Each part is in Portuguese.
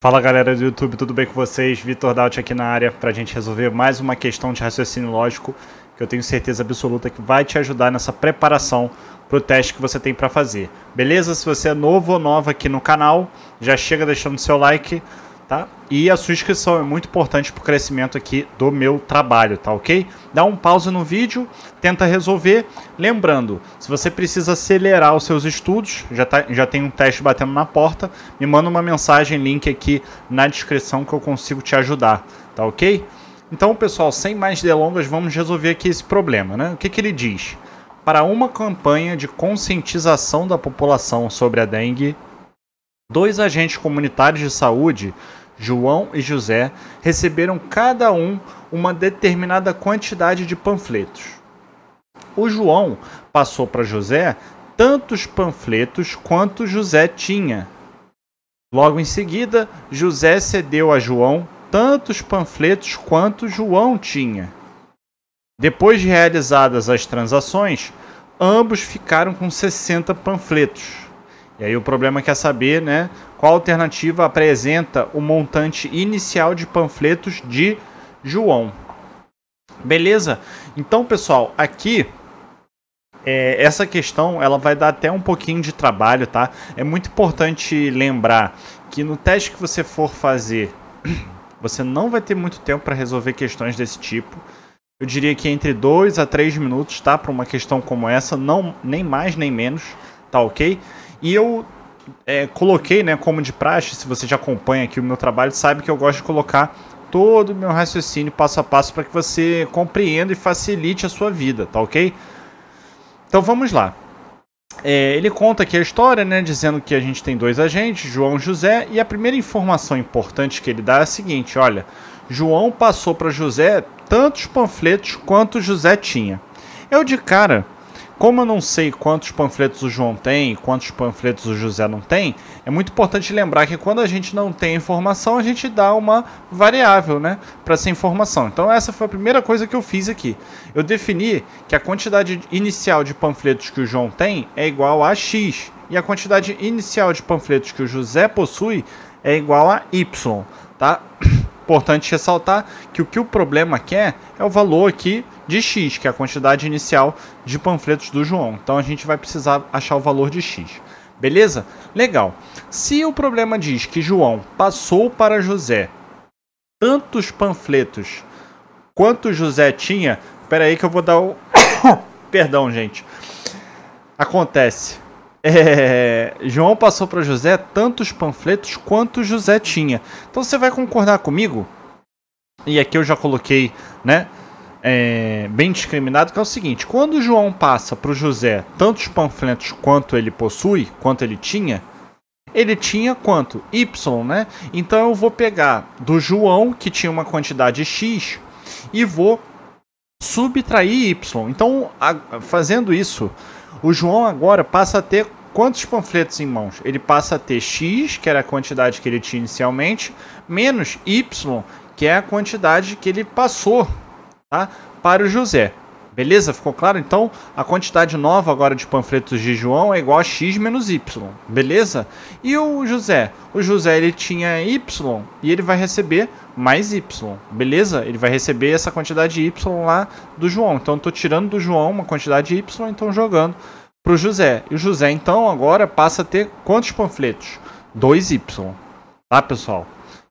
Fala galera do YouTube, tudo bem com vocês? Vitor Daut aqui na área para a gente resolver mais uma questão de raciocínio lógico que eu tenho certeza absoluta que vai te ajudar nessa preparação para o teste que você tem para fazer. Beleza? Se você é novo ou nova aqui no canal, já chega deixando seu like, tá? E a sua inscrição é muito importante para o crescimento aqui do meu trabalho, tá ok? Dá um pause no vídeo, tenta resolver. Lembrando, se você precisa acelerar os seus estudos, já tem um teste batendo na porta, me manda uma mensagem, link aqui na descrição que eu consigo te ajudar, tá ok? Então, pessoal, sem mais delongas, vamos resolver aqui esse problema, né? O que ele diz? Para uma campanha de conscientização da população sobre a dengue, 2 agentes comunitários de saúde, João e José, receberam cada um uma determinada quantidade de panfletos. O João passou para José tantos panfletos quanto José tinha. Logo em seguida, José cedeu a João tantos panfletos quanto João tinha. Depois de realizadas as transações, ambos ficaram com 60 panfletos. E aí o problema quer saber, né, qual alternativa apresenta o montante inicial de panfletos de João. Beleza? Então, pessoal, aqui essa questão ela vai dar até um pouquinho de trabalho, tá? É muito importante lembrar que no teste que você for fazer, você não vai ter muito tempo para resolver questões desse tipo. Eu diria que entre 2 a 3 minutos, tá? Para uma questão como essa, não, nem mais nem menos, tá ok? E eu coloquei, né, como de praxe, se você já acompanha aqui o meu trabalho, sabe que eu gosto de colocar todo o meu raciocínio passo a passo para que você compreenda e facilite a sua vida, tá ok? Então vamos lá. Ele conta aqui a história, né, dizendo que a gente tem 2 agentes, João e José, e a primeira informação importante que ele dá é a seguinte, olha, João passou para José tantos panfletos quanto José tinha. Eu de cara, como eu não sei quantos panfletos o João tem, quantos panfletos o José não tem, é muito importante lembrar que quando a gente não tem informação, a gente dá uma variável, né, para essa informação. Então essa foi a primeira coisa que eu fiz aqui. Eu defini que a quantidade inicial de panfletos que o João tem é igual a X, e a quantidade inicial de panfletos que o José possui é igual a Y, tá? Importante ressaltar que o problema quer é o valor aqui de X, que é a quantidade inicial de panfletos do João. Então a gente vai precisar achar o valor de X. Beleza? Legal. Se o problema diz que João passou para José tantos panfletos quanto José tinha... Espera aí que eu vou dar o... Perdão, gente. Acontece. João passou para José tantos panfletos quanto José tinha. Então você vai concordar comigo? E aqui eu já coloquei, né, bem discriminado, que é o seguinte: quando João passa para o José tantos panfletos quanto ele possui, quanto ele tinha quanto? Y, né? Então eu vou pegar do João, que tinha uma quantidade X, e vou subtrair Y. Então, fazendo isso, o João agora passa a ter quantos panfletos em mãos? Ele passa a ter X, que era a quantidade que ele tinha inicialmente, menos Y, que é a quantidade que ele passou, tá, para o José. Beleza? Ficou claro? Então, a quantidade nova agora de panfletos de João é igual a X menos Y. Beleza? E o José? O José ele tinha Y e ele vai receber mais Y. Beleza? Ele vai receber essa quantidade de Y lá do João. Então, eu estou tirando do João uma quantidade de Y, então jogando para o José. E o José, então, agora passa a ter quantos panfletos? 2Y. Tá, pessoal?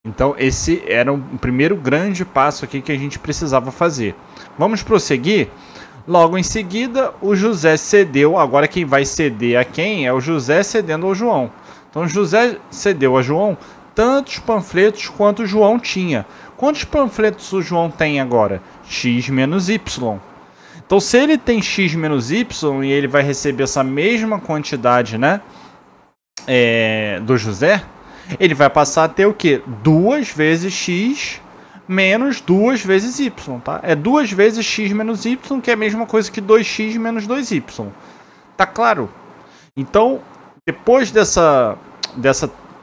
Então, esse era o primeiro grande passo aqui que a gente precisava fazer. Vamos prosseguir? Logo em seguida, o José cedeu. Agora quem vai ceder a quem? É o José cedendo ao João. Então, José cedeu a João tantos panfletos quanto o João tinha. Quantos panfletos o João tem agora? X menos Y. Então, se ele tem X menos Y e ele vai receber essa mesma quantidade, né, do José, ele vai passar a ter o quê? 2 vezes X menos 2 vezes Y, tá? É 2 vezes X menos Y, que é a mesma coisa que 2X menos 2Y. Tá claro? Então, depois dessa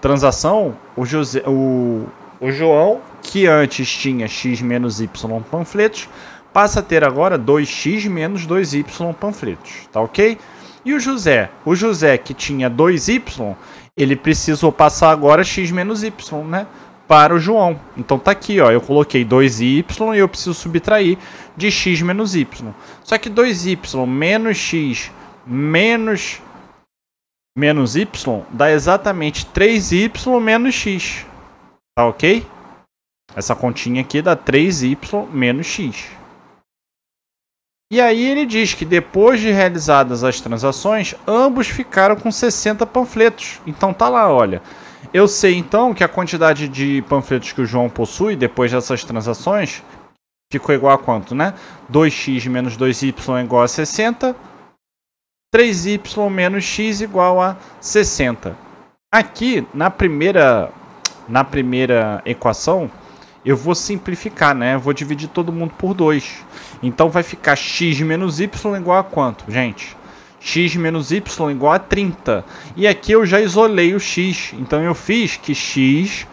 transação, o João, que antes tinha X menos Y panfletos, passa a ter agora 2X menos 2Y panfletos, tá ok? E o José? O José, que tinha 2y, ele precisou passar agora x menos y, né? Para o João. Então tá aqui, ó. Eu coloquei 2y e eu preciso subtrair de x menos y. Só que 2y menos x menos y dá exatamente 3y menos x. Tá ok? Essa continha aqui dá 3y menos x. E aí ele diz que depois de realizadas as transações, ambos ficaram com 60 panfletos. Então tá lá, olha. Eu sei então que a quantidade de panfletos que o João possui depois dessas transações ficou igual a quanto, né? 2x menos 2y igual a 60. 3y menos x igual a 60. Aqui, na primeira equação, eu vou simplificar, né? Eu vou dividir todo mundo por 2. Então vai ficar x menos y igual a quanto, gente? X menos y igual a 30. E aqui eu já isolei o x. Então eu fiz que x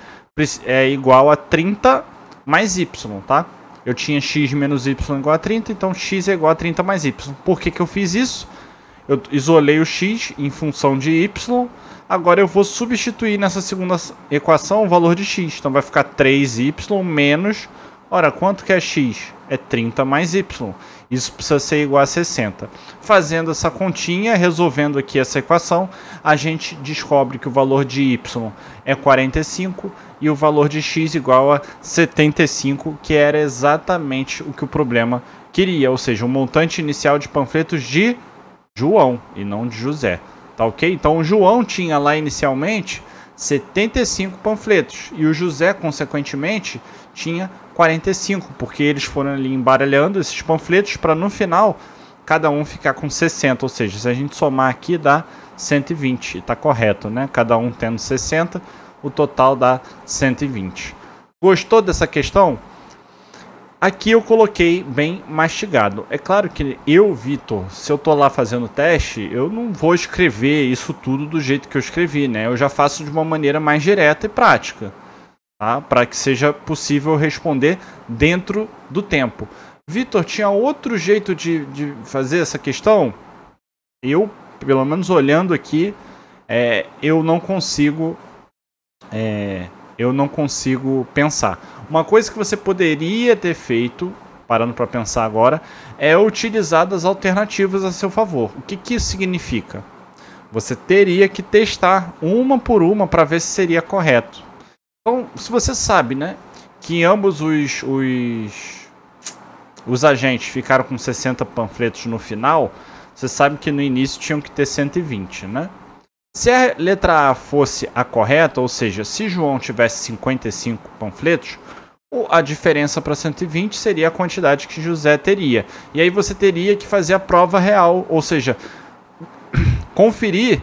é igual a 30 mais y, tá? Eu tinha x menos y igual a 30, então x é igual a 30 mais y. Por que eu fiz isso? Eu isolei o x em função de y. Agora eu vou substituir nessa segunda equação o valor de x. Então vai ficar 3y menos... Ora, quanto que é x? É 30 mais y. Isso precisa ser igual a 60. Fazendo essa continha, resolvendo aqui essa equação, a gente descobre que o valor de y é 45 e o valor de x igual a 75, que era exatamente o que o problema queria. Ou seja, o montante inicial de panfletos de João e não de José. Tá ok? Então o João tinha lá inicialmente 75 panfletos e o José, consequentemente, tinha 45, porque eles foram ali embaralhando esses panfletos para no final cada um ficar com 60, ou seja, se a gente somar aqui dá 120, tá correto, né? Cada um tendo 60, o total dá 120. Gostou dessa questão? Aqui eu coloquei bem mastigado. É claro que eu, Vitor, se eu tô lá fazendo teste, eu não vou escrever isso tudo do jeito que eu escrevi, né? Eu já faço de uma maneira mais direta e prática, tá? Para que seja possível responder dentro do tempo. Vitor, tinha outro jeito de fazer essa questão? Eu, pelo menos olhando aqui, eu não consigo pensar. Uma coisa que você poderia ter feito, parando para pensar agora, é utilizar as alternativas a seu favor. O que isso significa? Você teria que testar uma por uma para ver se seria correto. Então, se você sabe, né, que ambos os agentes ficaram com 60 panfletos no final, você sabe que no início tinham que ter 120, né? Se a letra A fosse a correta, ou seja, se João tivesse 55 panfletos, a diferença para 120 seria a quantidade que José teria. E aí você teria que fazer a prova real, ou seja, conferir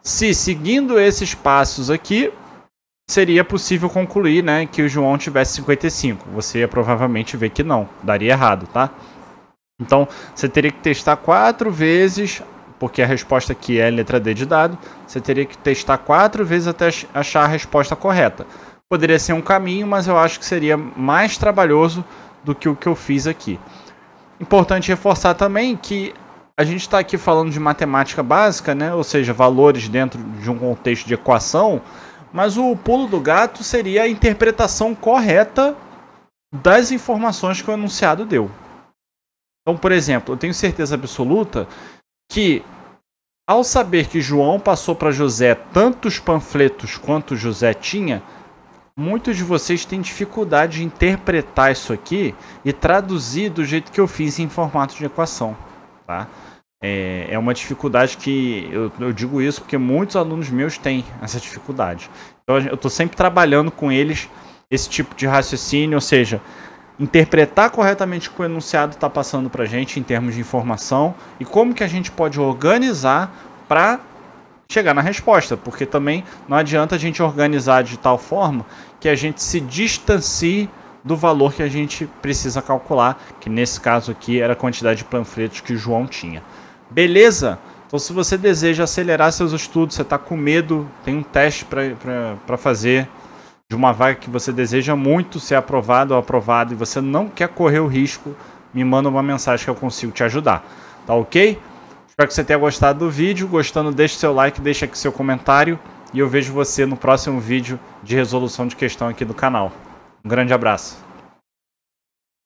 se, seguindo esses passos aqui, seria possível concluir, né, que o João tivesse 55. Você ia provavelmente ver que não, daria errado, tá? Então, você teria que testar 4 vezes, porque a resposta aqui é a letra D de dado, você teria que testar 4 vezes até achar a resposta correta. Poderia ser um caminho, mas eu acho que seria mais trabalhoso do que o que eu fiz aqui. Importante reforçar também que a gente está aqui falando de matemática básica, né? Ou seja, valores dentro de um contexto de equação, mas o pulo do gato seria a interpretação correta das informações que o enunciado deu. Então, por exemplo, eu tenho certeza absoluta que, ao saber que João passou para José tantos panfletos quanto José tinha, muitos de vocês têm dificuldade de interpretar isso aqui e traduzir do jeito que eu fiz em formato de equação, tá? É uma dificuldade que eu digo isso porque muitos alunos meus têm essa dificuldade. Então eu estou sempre trabalhando com eles esse tipo de raciocínio, ou seja, interpretar corretamente o que o enunciado está passando para a gente em termos de informação e como que a gente pode organizar para chegar na resposta, porque também não adianta a gente organizar de tal forma que a gente se distancie do valor que a gente precisa calcular, que nesse caso aqui era a quantidade de panfletos que o João tinha. Beleza? Então, se você deseja acelerar seus estudos, você está com medo, tem um teste para fazer de uma vaga que você deseja muito ser aprovado ou aprovado e você não quer correr o risco, me manda uma mensagem que eu consigo te ajudar. Tá ok? Espero que você tenha gostado do vídeo. Gostando, deixe seu like, deixe aqui seu comentário. E eu vejo você no próximo vídeo de resolução de questão aqui do canal. Um grande abraço.